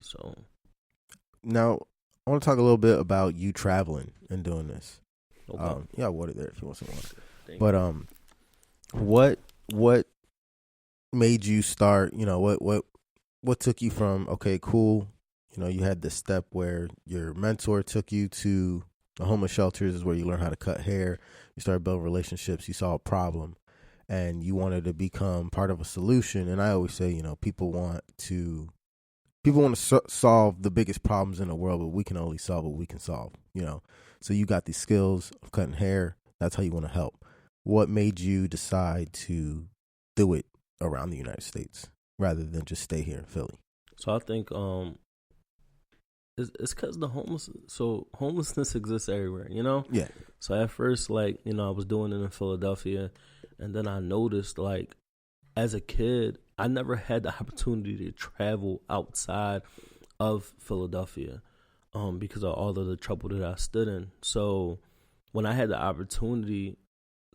So now I want to talk a little bit about you traveling and doing this. okay. Yeah, water there if you want some water. Thank But what made you start? What took you from okay, cool. You had this step where your mentor took you to the homeless shelters, is where you learn how to cut hair. You started building relationships. You saw a problem, and you wanted to become part of a solution. And I always say, people want to solve the biggest problems in the world, but we can only solve what we can solve. So you got these skills of cutting hair. That's how you want to help. What made you decide to do it around the United States rather than just stay here in Philly? So I think it's because homelessness exists everywhere, Yeah. So at first, I was doing it in Philadelphia, and then I noticed, as a kid, I never had the opportunity to travel outside of Philadelphia, because of all of the trouble that I stood in. So when I had the opportunity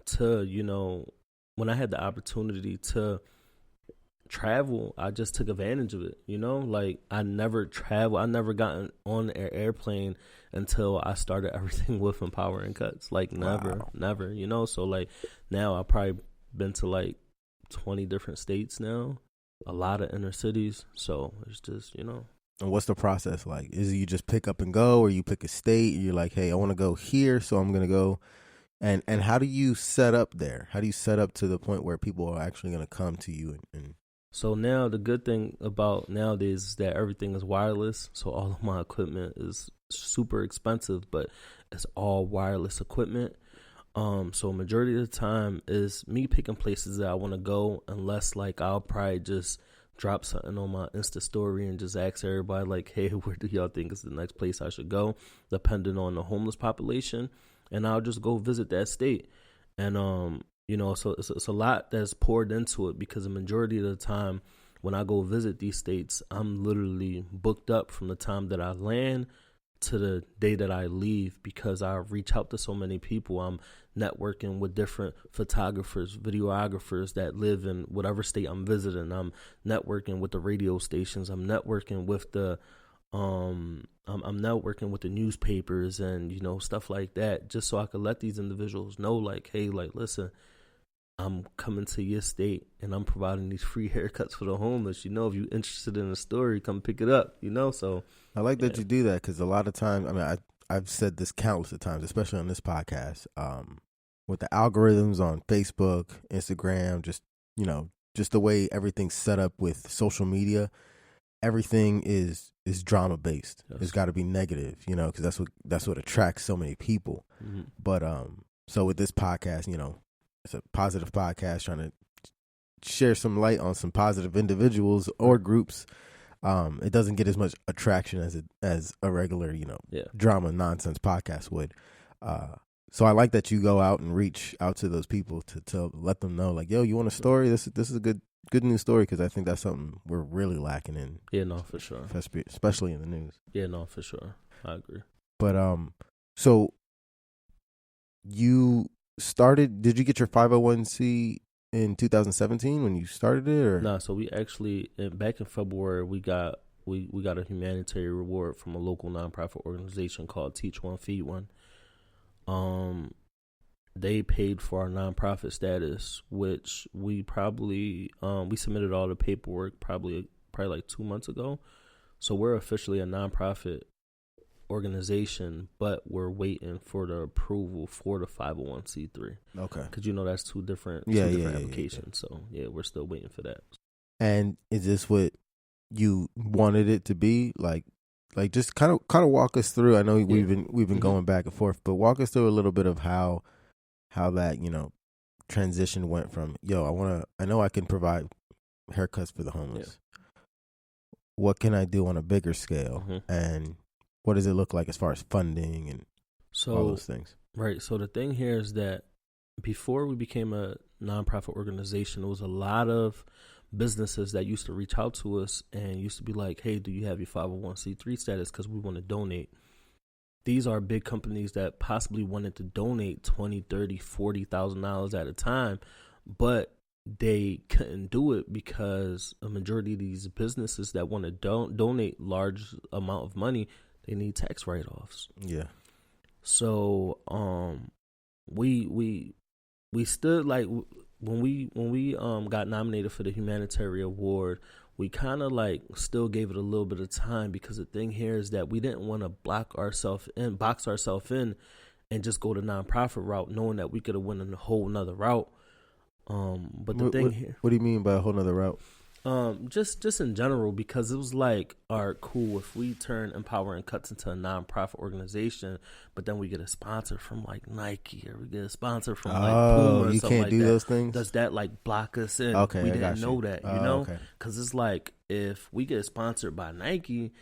to, travel, I just took advantage of it. I never traveled. I never gotten on an airplane until I started everything with Empower and Cuts. Never. So now I probably been to 20 different states now, a lot of inner cities. So it's just, And what's the process like? Is it you just pick up and go, or you pick a state? You're like, hey, I want to go here, so I'm gonna go. And how do you set up there? How do you set up to the point where people are actually gonna come to you and So now the good thing about nowadays is that everything is wireless. So all of my equipment is super expensive, but it's all wireless equipment. So majority of the time is me picking places that I want to go, unless I'll probably just drop something on my Insta story and just ask everybody hey, where do y'all think is the next place I should go, depending on the homeless population, and I'll just go visit that state. And so it's a lot that's poured into it, because the majority of the time when I go visit these states, I'm literally booked up from the time that I land to the day that I leave, because I reach out to so many people. I'm networking with different photographers, videographers that live in whatever state I'm visiting. I'm networking with the radio stations. I'm networking with the I'm networking with the newspapers and stuff like that, just so I could let these individuals know hey, listen, I'm coming to your state and I'm providing these free haircuts for the homeless. If you're interested in a story, come pick it up, So I like that you do that, because a lot of times, I've said this countless of times, especially on this podcast, with the algorithms on Facebook, Instagram, just the way everything's set up with social media, everything is drama based. Yes. It's got to be negative, because that's what attracts so many people. Mm-hmm. But so with this podcast, it's a positive podcast trying to share some light on some positive individuals or groups. It doesn't get as much attraction as a regular, drama nonsense podcast would. So I like that you go out and reach out to those people to let them know, yo, you want a story? This is a good news story, because I think that's something we're really lacking in. Yeah, no, for sure. Especially in the news. Yeah, no, for sure. I agree. But so you did you get your 501c in 2017 when you started it, or? No, so we actually, back in February, we got a humanitarian reward from a local nonprofit organization called Teach One, Feed One. They paid for our nonprofit status, which we probably we submitted all the paperwork probably 2 months ago. So we're officially a nonprofit organization, but we're waiting for the approval for the 501c3. Okay. Because that's two different applications. Yeah. So yeah, we're still waiting for that. And is this what you wanted it to be? Just kind of walk us through. I know we've been going back and forth, but walk us through a little bit of how that transition went from I know I can provide haircuts for the homeless. Yeah. What can I do on a bigger scale, and what does it look like as far as funding and all those things? Right. So the thing here is that before we became a nonprofit organization, there was a lot of businesses that used to reach out to us and used to be like, hey, do you have your 501c3 status? Because we want to donate. These are big companies that possibly wanted to donate $20,000, $30,000, $40,000 at a time, but they couldn't do it because a majority of these businesses that want to donate large amount of money, they need tax write-offs. Yeah. So we stood like when we got nominated for the humanitarian award, we kind of like still gave it a little bit of time, because the thing here is that we didn't want to box ourselves in and just go the nonprofit route, knowing that we could have went in a whole nother route. But the thing here, what do you mean by a whole nother route? Just in general, because it was like, all right, cool, if we turn Empowering Cuts into a nonprofit organization, but then we get a sponsor from like Nike, or we get a sponsor from like Puma or you something can't like do that, those things? does that like block us in? Okay, we I didn't got know that, you know? Okay. Because it's like, if we get sponsored by Nike,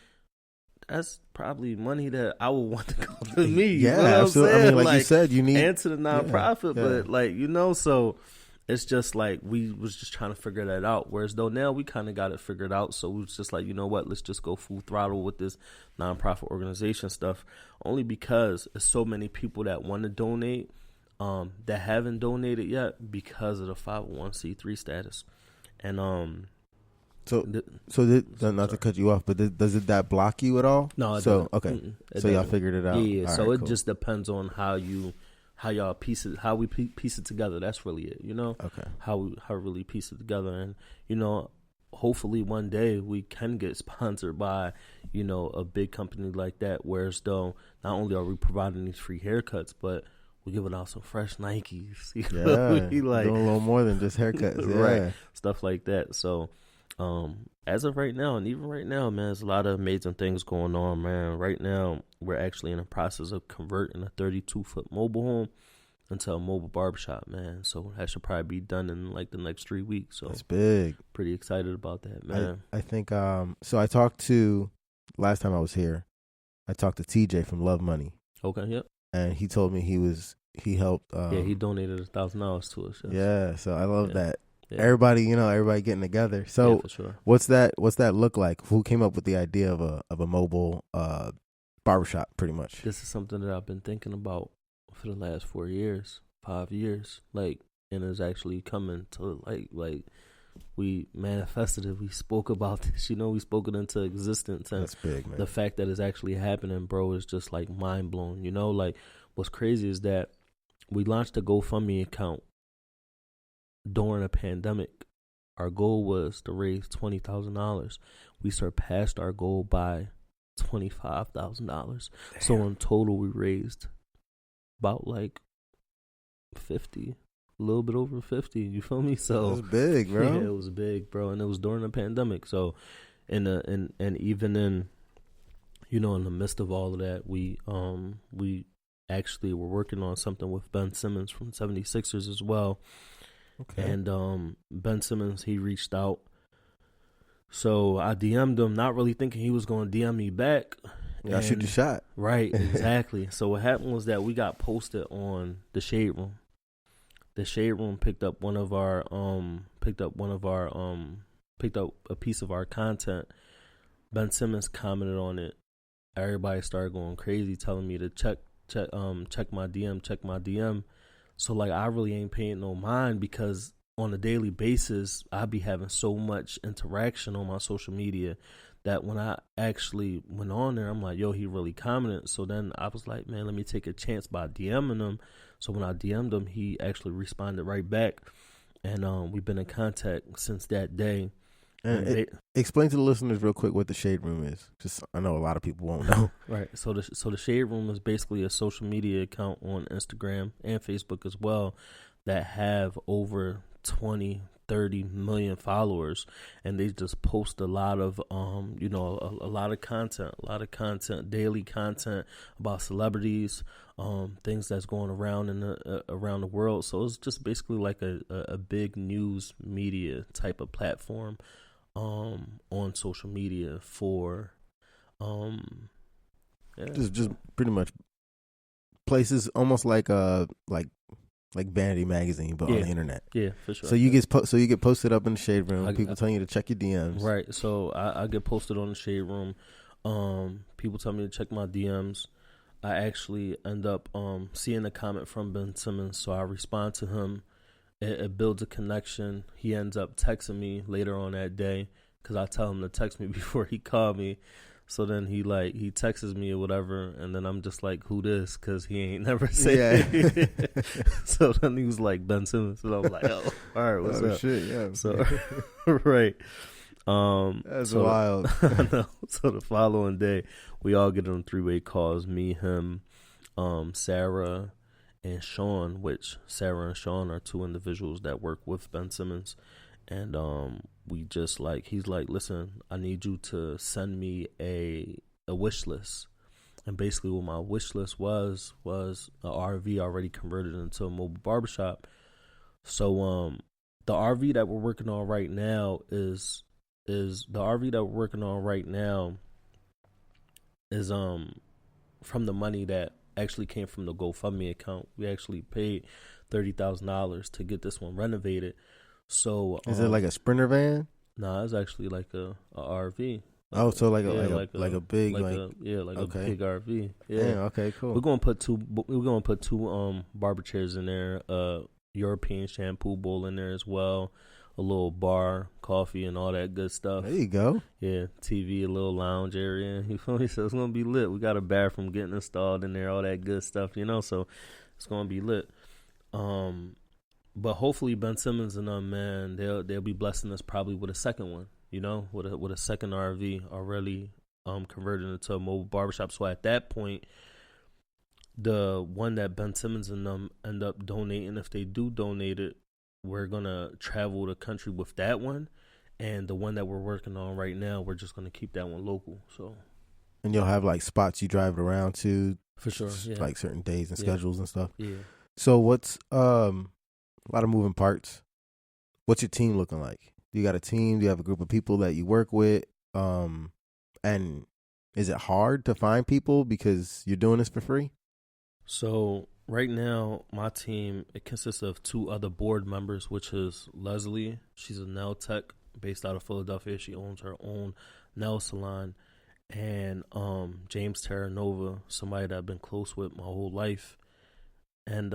that's probably money that I would want to go to me. Yeah, you know what absolutely. I'm saying? I mean, like you said, you need and to the nonprofit, yeah. but like, you know, so it's just like we was just trying to figure that out. Whereas though now we kind of got it figured out, so we was just like, you know what, let's just go full throttle with this nonprofit organization stuff. Only because there's so many people that want to donate, that haven't donated yet because of the 501c3 status, and not to cut you off, but does that block you at all? No, it so doesn't. okay, It so y'all doesn't. figured it out. Yeah. All So right, it cool. just depends on how y'all piece it, how we piece it together. That's really it, you know. Okay. How we really piece it together, and you know, hopefully one day we can get sponsored by, you know, a big company like that. Whereas though, not only are we providing these free haircuts, but we're giving out some fresh Nikes. You know? Yeah, like doing a little more than just haircuts, yeah. Right, stuff like that. So, as of right now, and even right now, man, there's a lot of amazing things going on, man. Right now, we're actually in the process of converting a 32-foot mobile home into a mobile barbershop, man. So that should probably be done in like the next 3 weeks. So that's big. Pretty excited about that, man. I think so I talked to, last time I was here, I talked to TJ from Love Money. Okay, yep. And he told me he helped. He donated $1,000 to us. Yes. Yeah, so I love that. Yeah. Everybody getting together. So for sure. What's that look like? Who came up with the idea of a mobile barbershop, pretty much? This is something that I've been thinking about for the last 5 years, like, and it's actually coming to like we manifested it. We spoke about this, we spoke it into existence, and that's big, man. The fact that it's actually happening, bro, is just like mind blowing. Like, what's crazy is that we launched a GoFundMe account during a pandemic. Our goal was to raise $20,000. We surpassed our goal by $25,000. So in total, we raised about like 50, a little bit over 50. You feel me? So it was big, bro. Yeah, it was big, bro, and it was during the pandemic. So, and even in, in the midst of all of that, we actually were working on something with Ben Simmons from 76ers as well. Okay. And Ben Simmons, he reached out. So I DM'd him, not really thinking he was going to DM me back. Yeah, shoot the shot. Right, exactly. So what happened was that we got posted on the Shade Room. The Shade Room picked up a piece of our content. Ben Simmons commented on it. Everybody started going crazy, telling me to check my DM. So like, I really ain't paying no mind, because on a daily basis I be having so much interaction on my social media that when I actually went on there, I'm like, yo, he really commented. So then I was like, man, let me take a chance by DMing him. So when I DM'd him, he actually responded right back, and we've been in contact since that day. And explain to the listeners real quick what the Shade Room is. Just, I know a lot of people won't know. Right. So the Shade Room is basically a social media account on Instagram and Facebook as well that have over 20, 30 million followers, and they just post a lot of a lot of content, daily content about celebrities, things that's going around around the world. So it's just basically like a big news media type of platform on social media for just pretty much places almost like Vanity Magazine, but on the internet. Yeah, for sure. So you get posted up in the Shade Room. People telling you to check your DMs. Right. So I get posted on the Shade Room. People tell me to check my DMs. I actually end up seeing a comment from Ben Simmons, so I respond to him, it builds a connection. He ends up texting me later on that day because I tell him to text me before he called me. So then he texts me or whatever, and then I'm just like, who this? Because he ain't never said it. So then he was like, Ben Simmons. And I was like, oh, all right, what's up? Shit, yeah. So, right. That's wild. I know. So the following day, we all get on 3-way calls, me, him, Sarah, and Sean, which Sarah and Sean are 2 individuals that work with Ben Simmons. And we just like, he's like, listen, I need you to send me a wish list. And basically what my wish list was a RV already converted into a mobile barbershop. So the RV that we're working on right now is from the money that actually came from the GoFundMe account. We actually paid $30,000 to get this one renovated. So is it like a Sprinter van? Nah, it's actually like a RV. Oh, so like a big big RV. Yeah. Damn, okay, cool. We're gonna put two barber chairs in there, European shampoo bowl in there as well, a little bar, coffee, and all that good stuff. There you go. Yeah, TV, a little lounge area. You feel me? So it's gonna be lit. We got a bathroom getting installed in there, all that good stuff. So it's gonna be lit. But hopefully Ben Simmons and them, man, they'll be blessing us probably with a second one, with a second RV already converted into a mobile barbershop. So at that point, the one that Ben Simmons and them end up donating, if they do donate it, we're gonna travel the country with that one, and the one that we're working on right now, we're just gonna keep that one local. So, and you'll have like spots you drive it around to, for sure, yeah. Like certain days and schedules and stuff. Yeah. So what's a lot of moving parts. What's your team looking like? Do you got a team? Do you have a group of people that you work with? And is it hard to find people because you're doing this for free? So right now, my team, it consists of 2 other board members, which is Leslie. She's a nail tech based out of Philadelphia. She owns her own nail salon. And James Terranova, somebody that I've been close with my whole life. And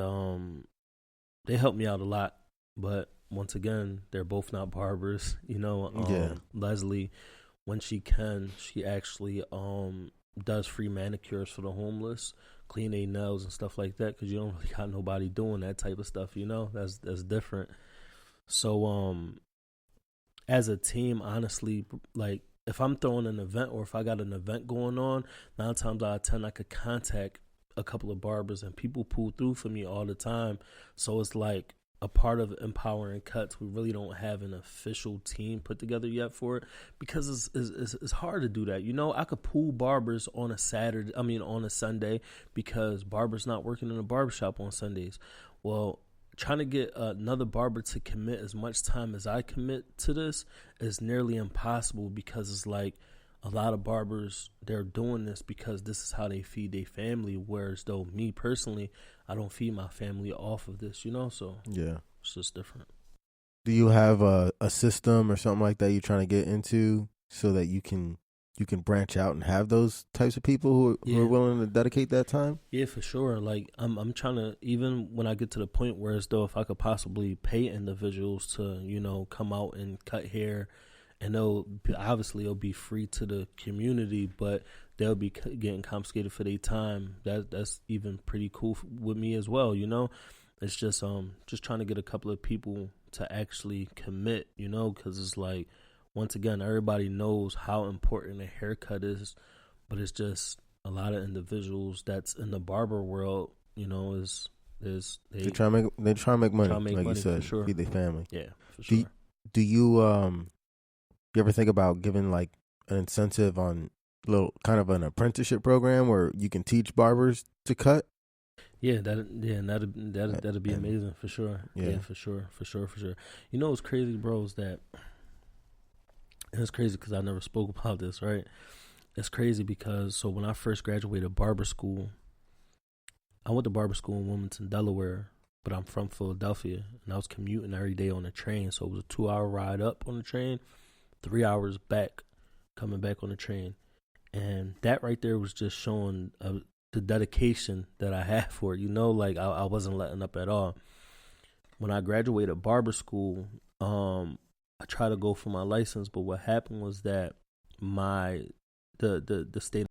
they help me out a lot, but once again, they're both not barbers. Leslie, when she can, she actually does free manicures for the homeless, clean their nails and stuff like that, because you don't really got nobody doing that type of stuff. That's different. So as a team, honestly, like if I'm throwing an event or if I got an event going on, 9 times out of 10 I could contact a couple of barbers, and people pull through for me all the time. So it's like a part of Empowering Cuts. We really don't have an official team put together yet for it, because it's hard to do that. I could pull barbers on a Sunday, because barbers not working in a barbershop on Sundays. Well, trying to get another barber to commit as much time as I commit to this is nearly impossible, because it's like, a lot of barbers, they're doing this because this is how they feed their family, whereas though me personally, I don't feed my family off of this, so yeah, it's just different. Do you have a system or something like that you're trying to get into so that you can branch out and have those types of people who are willing to dedicate that time? Yeah, for sure. Like I'm trying to, even when I get to the point where as though if I could possibly pay individuals to, come out and cut hair, and it'll be free to the community, but they'll be getting confiscated for their time. That's even pretty cool with me as well. It's just trying to get a couple of people to actually commit. Because it's like, once again, everybody knows how important a haircut is, but it's just a lot of individuals that's in the barber world. They try to make money, like you said, for sure. Feed their family. Yeah, for sure. Do you ever think about giving like an incentive on kind of an apprenticeship program where you can teach barbers to cut? Yeah, that'd be amazing for sure. Yeah, for sure. What's crazy, bro, is that, and it's crazy because I never spoke about this, right? It's crazy because when I first graduated barber school, I went to barber school in Wilmington, Delaware, but I'm from Philadelphia, and I was commuting every day on the train, so it was a 2-hour ride up on the train, 3 hours back, coming back on the train. And that right there was just showing the dedication that I had for it. Like I wasn't letting up at all. when I graduated barber school, I tried to go for my license, but what happened was that my the state